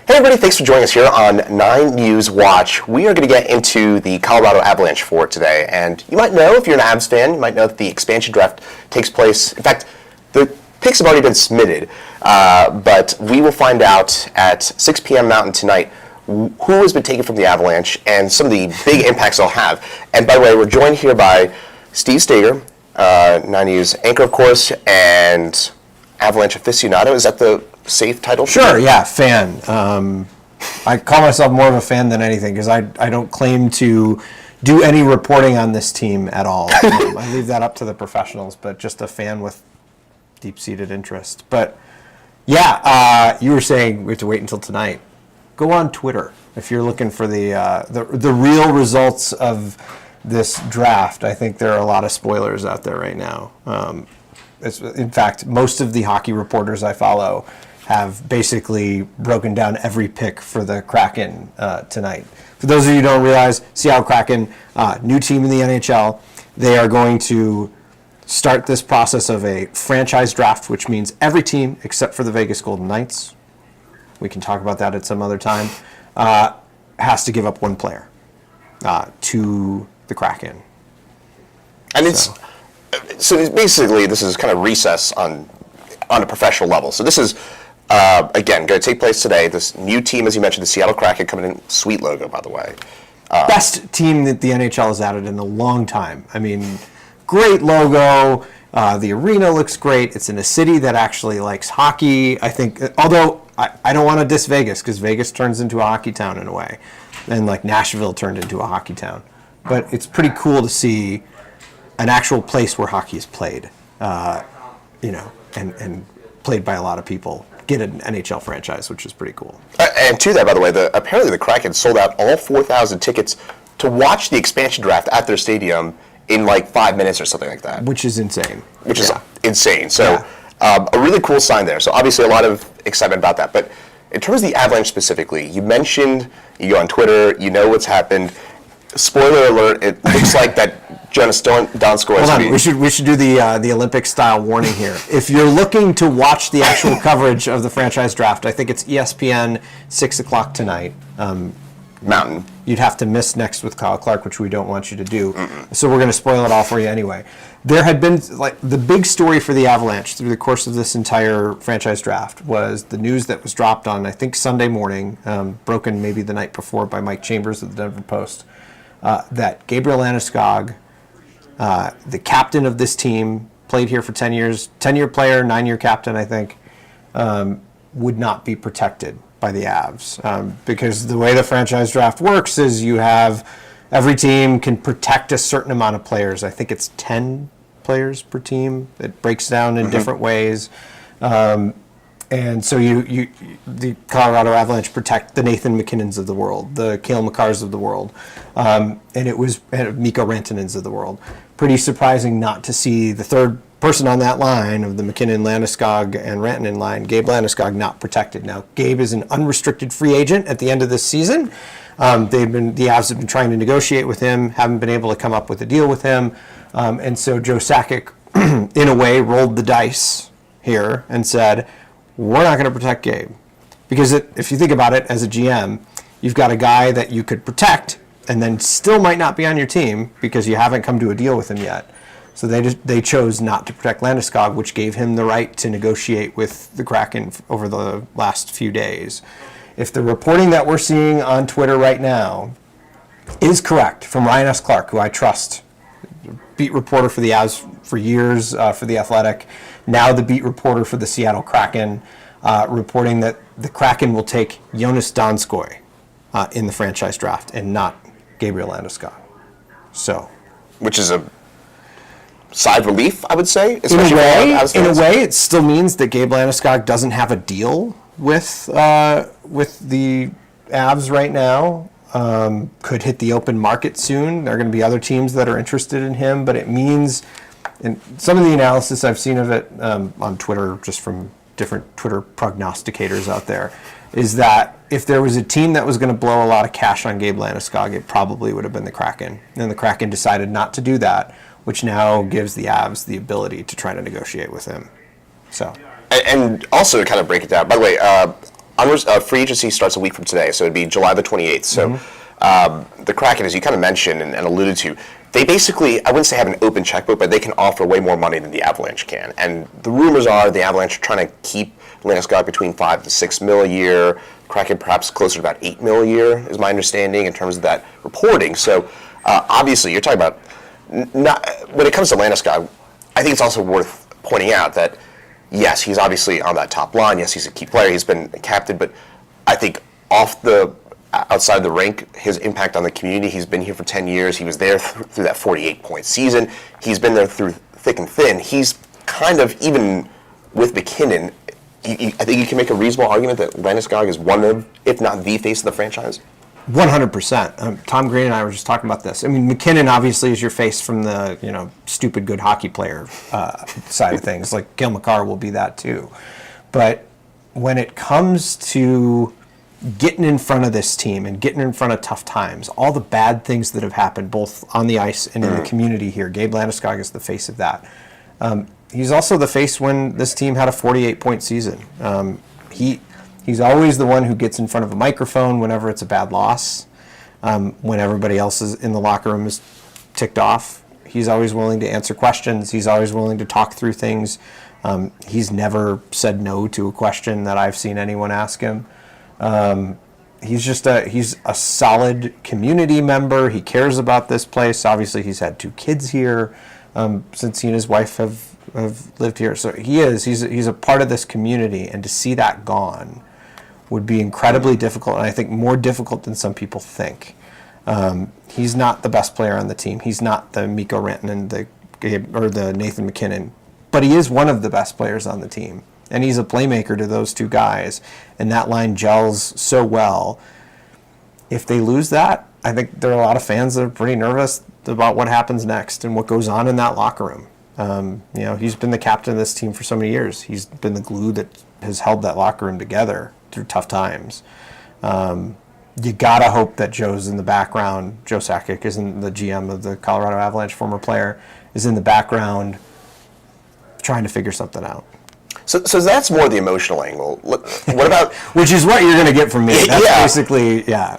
Hey everybody, thanks for joining us here on 9 News Watch. We are going to get into the Colorado Avalanche for today, and you might know, if you're an Avs fan, you might know that the expansion draft takes place. In fact, the picks have already been submitted, but we will find out at 6 p.m. Mountain tonight who has been taken from the Avalanche and some of the big impacts they'll have. And by the way, we're joined here by Steve Staeger, 9 News anchor, of course, and Avalanche aficionado. Is that the safe title? Sure, yeah, fan. I call myself more of a fan than anything because I don't claim to do any reporting on this team at all. I leave that up to the professionals, but just a fan with deep-seated interest. But yeah, you were saying we have to wait until tonight. Go on Twitter if you're looking for the real results of this draft. I think there are a lot of spoilers out there right now. In fact, most of the hockey reporters I follow have basically broken down every pick for the Kraken tonight. For those of you who don't realize, Seattle Kraken, new team in the NHL, they are going to start this process of a franchise draft, which means every team except for the Vegas Golden Knights, we can talk about that at some other time, has to give up one player to the Kraken. And so basically this is kind of recess on a professional level. So this is, again, going to take place today. This new team, as you mentioned, the Seattle Kraken, coming in, sweet logo, by the way. Best team that the NHL has added in a long time. I mean, great logo. The arena looks great. It's in a city that actually likes hockey. I think, although I don't want to diss Vegas because Vegas turns into a hockey town in a way. And like Nashville turned into a hockey town. But it's pretty cool to see an actual place where hockey is played, and played by a lot of people. Get an NHL franchise, which is pretty cool. And to that, by the way, apparently the Kraken sold out all 4,000 tickets to watch the expansion draft at their stadium in like 5 minutes or something like that. Which is insane. Which is insane. So a really cool sign there. So obviously a lot of excitement about that. But in terms of the Avalanche specifically, you mentioned, you go on Twitter, you know what's happened. Spoiler alert, it looks like that Jonas Donskoy is... Hold on, we should do the Olympic-style warning here. If you're looking to watch the actual coverage of the franchise draft, I think it's ESPN, 6 o'clock tonight. Mountain. You'd have to miss Next with Kyle Clark, which we don't want you to do. So we're going to spoil it all for you anyway. There had been, like, the big story for the Avalanche through the course of this entire franchise draft was the news that was dropped on, I think, Sunday morning, broken maybe the night before by Mike Chambers of the Denver Post, that Gabriel Landeskog, the captain of this team, played here for 10 years, 10-year player, 9-year captain, I think, would not be protected by the Avs. Because the way the franchise draft works is you have every team can protect a certain amount of players. I think it's 10 players per team. It breaks down in different ways. And so the Colorado Avalanche protect the Nathan McKinnons of the world, the Cale Makars of the world, and Mikko Rantanens of the world. Pretty surprising not to see the third person on that line of the McKinnon, Landeskog, and Rantanen line, Gabe Landeskog, not protected. Now, Gabe is an unrestricted free agent at the end of this season. The Avs have been trying to negotiate with him, haven't been able to come up with a deal with him, and so Joe Sakic, in a way, rolled the dice here and said, we're not going to protect Gabe. Because if you think about it, as a GM, you've got a guy that you could protect and then still might not be on your team because you haven't come to a deal with him yet. So they chose not to protect Landeskog, which gave him the right to negotiate with the Kraken over the last few days. If the reporting that we're seeing on Twitter right now is correct, from Ryan S. Clark, who I trust, beat reporter for the Avs for years for The Athletic, now the beat reporter for the Seattle Kraken, reporting that the Kraken will take Jonas Donskoy in the franchise draft and not Gabriel Landeskog. So, which is a sigh of relief, I would say. In a way, it still means that Gabe Landeskog doesn't have a deal with the Avs right now. Could hit the open market soon. There are going to be other teams that are interested in him, but it means, and some of the analysis I've seen of it on Twitter, just from different Twitter prognosticators out there, is that if there was a team that was going to blow a lot of cash on Gabe Landeskog, it probably would have been the Kraken. And the Kraken decided not to do that, which now gives the Avs the ability to try to negotiate with him. So, and also to kind of break it down, by the way, free agency starts a week from today, so it'd be July the 28th. So the Kraken, as you kind of mentioned and alluded to, they basically, I wouldn't say have an open checkbook, but they can offer way more money than the Avalanche can. And the rumors are the Avalanche are trying to keep Landeskog between $5 to $6 million a year. Kraken perhaps closer to about $8 million a year, is my understanding in terms of that reporting. So obviously, you're talking about when it comes to Landeskog, I think it's also worth pointing out that yes, he's obviously on that top line. Yes, he's a key player. He's been a captain, but I think outside the rink, his impact on the community. He's been here for 10 years. He was there through that 48-point season. He's been there through thick and thin. He's kind of, even with McKinnon, I think you can make a reasonable argument that Landeskog is one of, if not the face of the franchise. 100%. Tom Green and I were just talking about this. I mean, McKinnon obviously is your face from the stupid good hockey player side of things. Like Gil McCarr will be that too. But when it comes to getting in front of this team and getting in front of tough times, all the bad things that have happened both on the ice and in the community here, Gabe Landeskog is the face of that. He's also the face when this team had a 48-point season. He's always the one who gets in front of a microphone whenever it's a bad loss, when everybody else is in the locker room is ticked off. He's always willing to answer questions. He's always willing to talk through things. He's never said no to a question that I've seen anyone ask him. He's a solid community member. He cares about this place. Obviously, he's had 2 kids here since he and his wife have lived here. So he's a part of this community, and to see that gone would be incredibly difficult, and I think more difficult than some people think. He's not the best player on the team. He's not the Mikko Rantanen, the Nathan McKinnon, but he is one of the best players on the team. And he's a playmaker to those 2 guys, and that line gels so well. If they lose that, I think there are a lot of fans that are pretty nervous about what happens next and what goes on in that locker room. He's been the captain of this team for so many years. He's been the glue that has held that locker room together through tough times. You gotta hope that Joe's in the background. Joe Sakic isn't the GM of the Colorado Avalanche, former player, is in the background trying to figure something out. So that's more the emotional angle. What about... Which is what you're going to get from me. That's basically, yeah.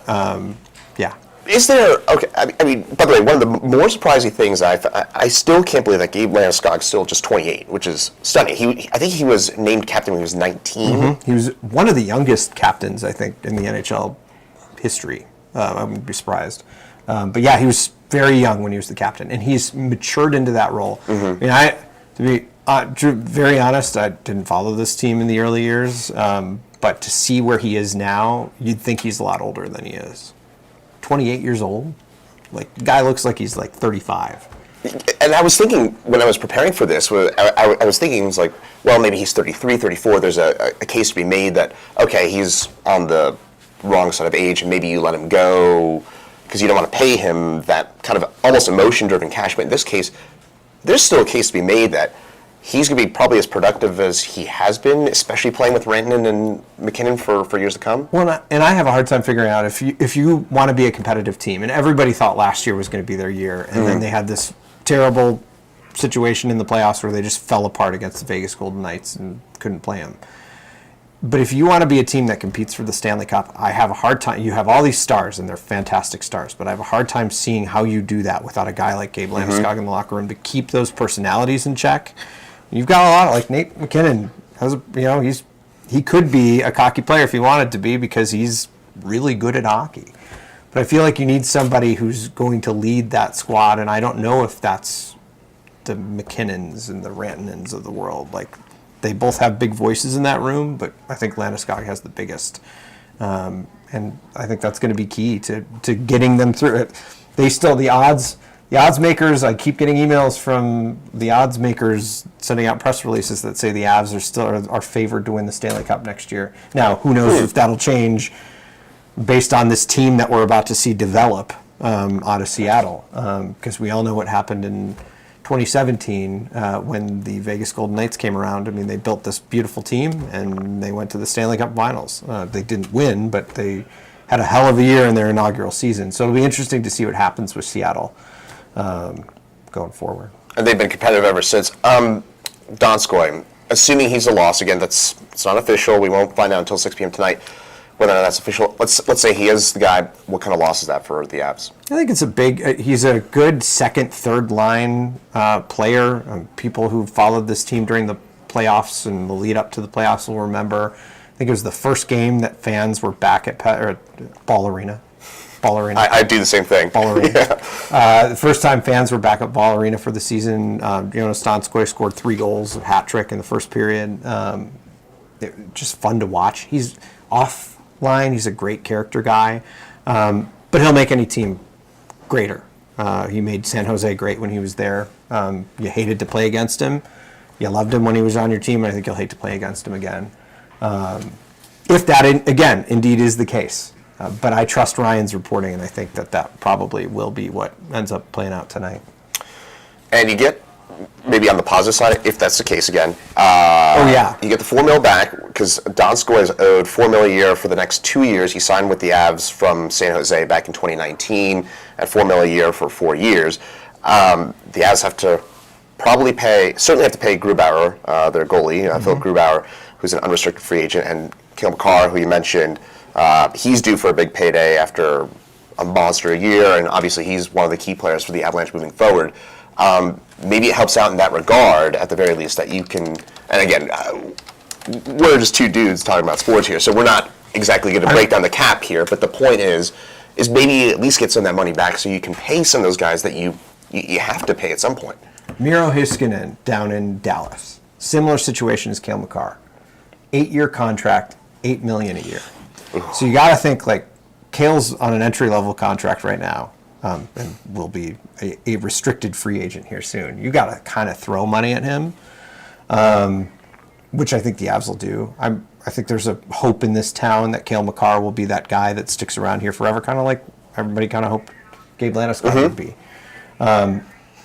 Is there... Okay, I mean, by the way, one of the more surprising things, I still can't believe that Gabe Landeskog's still just 28, which is stunning. I think he was named captain when he was 19. Mm-hmm. He was one of the youngest captains, I think, in the NHL history. I wouldn't be surprised. But yeah, he was very young when he was the captain, and he's matured into that role. Mm-hmm. I mean, to be very honest, I didn't follow this team in the early years, but to see where he is now, you'd think he's a lot older than he is. 28 years old? Like, the guy looks like he's like 35. And I was thinking, when I was preparing for this, I was thinking, it was like, well, maybe he's 33, 34. There's a case to be made that, okay, he's on the wrong side of age, and maybe you let him go because you don't want to pay him that kind of almost emotion-driven cash. But in this case, there's still a case to be made that he's going to be probably as productive as he has been, especially playing with Rantanen and McKinnon for years to come. Well, and I have a hard time figuring out if you want to be a competitive team, and everybody thought last year was going to be their year, and then they had this terrible situation in the playoffs where they just fell apart against the Vegas Golden Knights and couldn't play them. But if you want to be a team that competes for the Stanley Cup, I have a hard time. You have all these stars, and they're fantastic stars, but I have a hard time seeing how you do that without a guy like Gabe Landeskog in the locker room to keep those personalities in check. You've got a lot, like Nate McKinnon. He could be a cocky player if he wanted to be because he's really good at hockey. But I feel like you need somebody who's going to lead that squad, and I don't know if that's the McKinnons and the Rantanens of the world. Like, they both have big voices in that room, but I think Landeskog has the biggest. And I think that's going to be key to getting them through it. The odds makers, I keep getting emails from the odds makers sending out press releases that say the Avs are favored to win the Stanley Cup next year. Now, who knows if that'll change based on this team that we're about to see develop out of Seattle, because we all know what happened in 2017 when the Vegas Golden Knights came around. I mean, they built this beautiful team, and they went to the Stanley Cup Finals. They didn't win, but they had a hell of a year in their inaugural season. So it'll be interesting to see what happens with Seattle going forward. And they've been competitive ever since. Donskoy, assuming he's a loss, again, it's not official. We won't find out until 6 p.m. tonight whether or not that's official. Let's say he is the guy. What kind of loss is that for the Avs? I think it's a big. He's a good second, third line player. People who followed this team during the playoffs and the lead up to the playoffs will remember. I think it was the first game that fans were back at Ball Arena. Ball Arena. I do the same thing. Ball Arena. Yeah. The first time fans were back at Ball Arena for the season, Jonas Donskoy scored 3 goals, a hat trick in the first period. Just fun to watch. He's offline. He's a great character guy, but he'll make any team greater. He made San Jose great when he was there. You hated to play against him. You loved him when he was on your team, and I think you'll hate to play against him again. If that, again, indeed is the case. But I trust Ryan's reporting, and I think that probably will be what ends up playing out tonight. And you get, maybe on the positive side, if that's the case again, you get the $4 million back, because Donskoy is owed $4 million a year for the next 2 years. He signed with the Avs from San Jose back in 2019 at $4 million a year for 4 years. The Avs have to certainly have to pay Grubauer, their goalie, Philip Grubauer, who's an unrestricted free agent, and Cale Makar, who you mentioned. He's due for a big payday after a monster year, and obviously he's one of the key players for the Avalanche moving forward. Maybe it helps out in that regard, at the very least, that you can, and again, we're just two dudes talking about sports here, so we're not exactly going to break down the cap here, but the point is maybe at least get some of that money back so you can pay some of those guys that you have to pay at some point. Miro Heiskanen down in Dallas. Similar situation as Cale Makar. 8-year contract, $8 million a year. So you got to think, like, Cale's on an entry-level contract right now, and will be a restricted free agent here soon. You got to kind of throw money at him, which I think the Avs will do. I think there's a hope in this town that Cale Makar will be that guy that sticks around here forever, kind of like everybody kind of hoped Gabe Landeskog would be.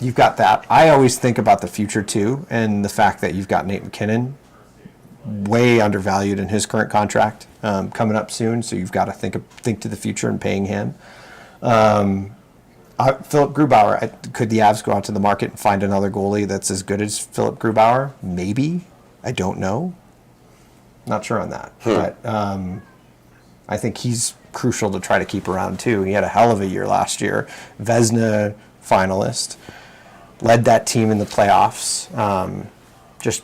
You've got that. I always think about the future, too, and the fact that you've got Nate McKinnon, way undervalued in his current contract, coming up soon, so you've got to think to the future and paying him. Philip Grubauer, could the Avs go out to the market and find another goalie that's as good as Philip Grubauer? Maybe. I don't know. Not sure on that. But I think he's crucial to try to keep around, too. He had a hell of a year last year. Vezina finalist. Led that team in the playoffs. Just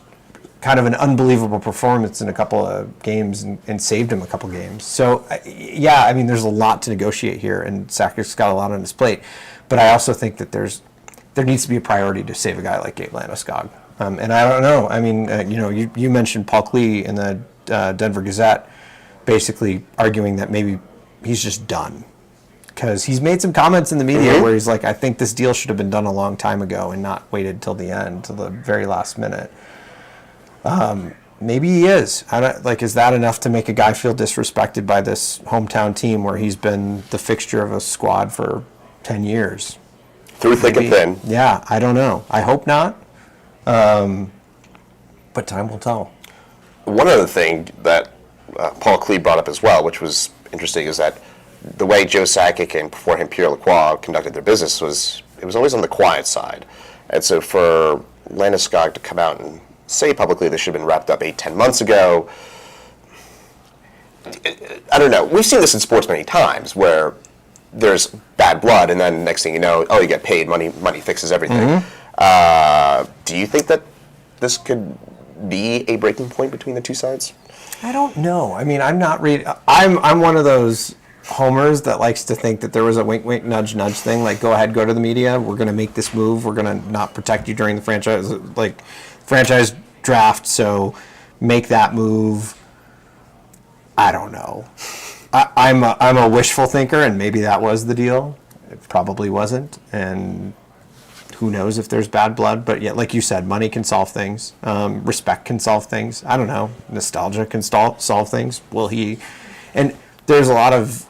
kind of an unbelievable performance in a couple of games and saved him a couple games. So, yeah, I mean, there's a lot to negotiate here, and Sakic's got a lot on his plate. But I also think that there needs to be a priority to save a guy like Gabe Landeskog. And I don't know. I mean, you mentioned Paul Klee in the Denver Gazette basically arguing that maybe he's just done. Because he's made some comments in the media where he's like, I think this deal should have been done a long time ago and not waited till the end, till the very last minute. Maybe he is. Is that enough to make a guy feel disrespected by this hometown team where he's been the fixture of a squad for 10 years? Through thick and thin. Yeah, I don't know. I hope not. But time will tell. One other thing that Paul Klee brought up as well, which was interesting, is that the way Joe Sakic and before him Pierre Lacroix conducted their business was always on the quiet side. And so for Landeskog to come out and say publicly this should have been wrapped up 8-10 months ago, I don't know. We've seen this in sports many times where there's bad blood and then next thing you know, you get paid, money fixes everything. Do you think that this could be a breaking point between the two sides? I don't know. I mean, I'm one of those homers that likes to think that there was a wink, wink, nudge, nudge thing. Like, go ahead, go to the media. We're going to make this move. We're going to not protect you during the franchise draft. So make that move. I don't know. I'm a wishful thinker, and maybe that was the deal. It probably wasn't, and who knows if there's bad blood. But yeah, like you said, money can solve things. Respect can solve things. I don't know. Nostalgia can solve things. Will he? And there's a lot of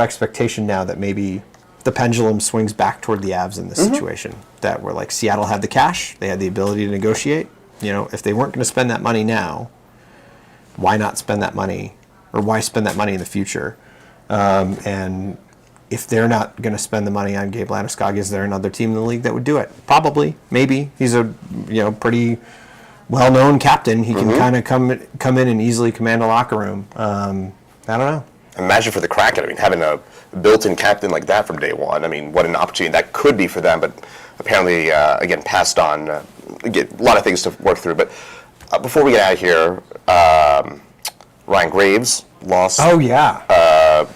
expectation now that maybe the pendulum swings back toward the Avs in this situation. That where like Seattle had the cash, they had the ability to negotiate. If they weren't going to spend that money now, why not spend that money, or why spend that money in the future? And if they're not going to spend the money on Gabe Landeskog, is there another team in the league that would do it? Probably, maybe. He's a pretty well-known captain. He can kind of come in and easily command a locker room. I don't know. Imagine for the Kraken, I mean, having a built-in captain like that from day one. I mean, what an opportunity that could be for them, but apparently, again, passed on. Again, a lot of things to work through. But before we get out of here, Ryan Graves lost. Oh, yeah.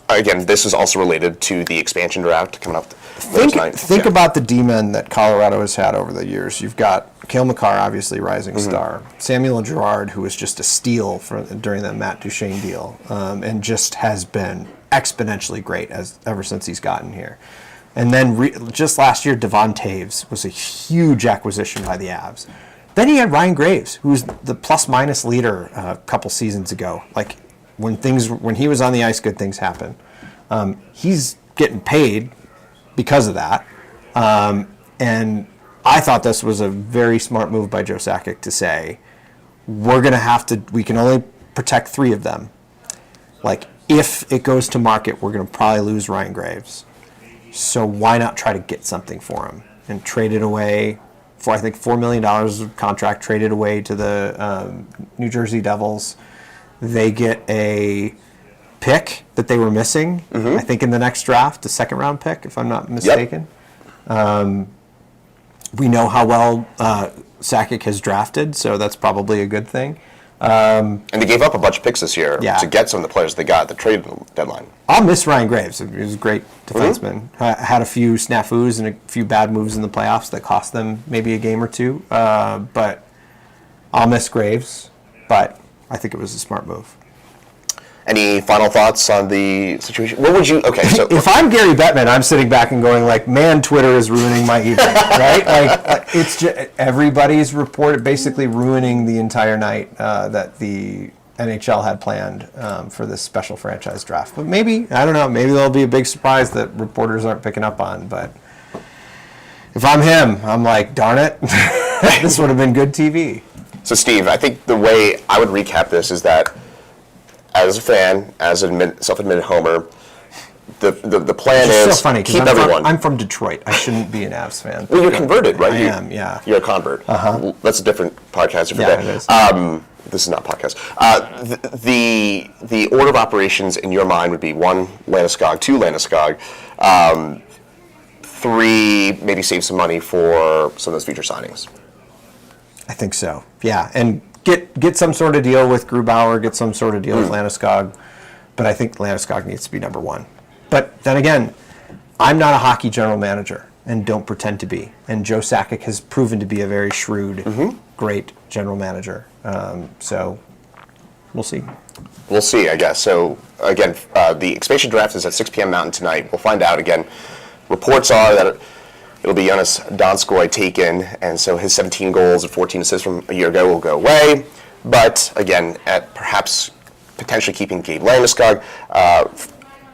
Again, this is also related to the expansion draft coming up tonight. Think about the D-men that Colorado has had over the years. You've got Cale Makar, obviously rising star. Samuel Girard, who was just a steal during the Matt Duchene deal, and just has been exponentially great ever since he's gotten here. And then just last year, Devon Taves was a huge acquisition by the Avs. Then he had Ryan Graves, who was the plus-minus leader a couple seasons ago. Like when he was on the ice, good things happen. He's getting paid because of that. And I thought this was a very smart move by Joe Sakic to say, we can only protect 3 of them. Like, if it goes to market, we're going to probably lose Ryan Graves. So why not try to get something for him and trade it away for, I think, $4 million of contract, traded away to the New Jersey Devils. They get a pick that they were missing, I think, in the next draft, a second-round pick, if I'm not mistaken. Yep. We know how well Sakic has drafted, so that's probably a good thing. And they gave up a bunch of picks this year to get some of the players they got at the trade deadline. I'll miss Ryan Graves. He was a great defenseman. Had a few snafus and a few bad moves in the playoffs that cost them maybe a game or two. But I'll miss Graves. But I think it was a smart move. Any final thoughts on the situation? What would you? Okay, so if I'm Gary Bettman, I'm sitting back and going like, "Man, Twitter is ruining my evening." Right? Like it's just, everybody's basically ruining the entire night that the NHL had planned for this special franchise draft. But maybe, I don't know. Maybe there'll be a big surprise that reporters aren't picking up on. But if I'm him, I'm like, darn it, this would have been good TV. So, Steve, I think the way I would recap this is that, as a fan, as a self-admitted homer, the plan is so funny, keep everyone. I'm from Detroit. I shouldn't be an Avs fan. Well, you're converted, right? I am, yeah. You're a convert. That's a different podcast for Yeah, that. it is. This is not a podcast. The order of operations in your mind would be 1, Landeskog, 2, Landeskog, 3, maybe save some money for some of those future signings. I think so. Yeah, and get some sort of deal with Grubauer, get some sort of deal with Landeskog, but I think Landeskog needs to be number 1. But then again, I'm not a hockey general manager and don't pretend to be. And Joe Sakic has proven to be a very shrewd, great general manager. So we'll see. We'll see, I guess. So again, the expansion draft is at 6 p.m. Mountain tonight. We'll find out again. Reports are that it'll be Jonas Donskoy taken, and so his 17 goals and 14 assists from a year ago will go away. But again, at perhaps potentially keeping Gabe Landeskog.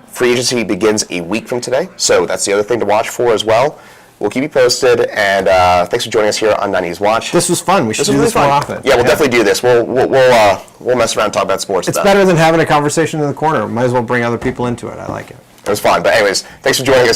Free agency begins a week from today, so that's the other thing to watch for as well. We'll keep you posted, and thanks for joining us here on 90s Watch. This was fun. We should do this more often. Yeah, we'll definitely do this. We'll mess around and talk about sports. It's better than having a conversation in the corner. Might as well bring other people into it. I like it. It was fun. But anyways, thanks for joining us.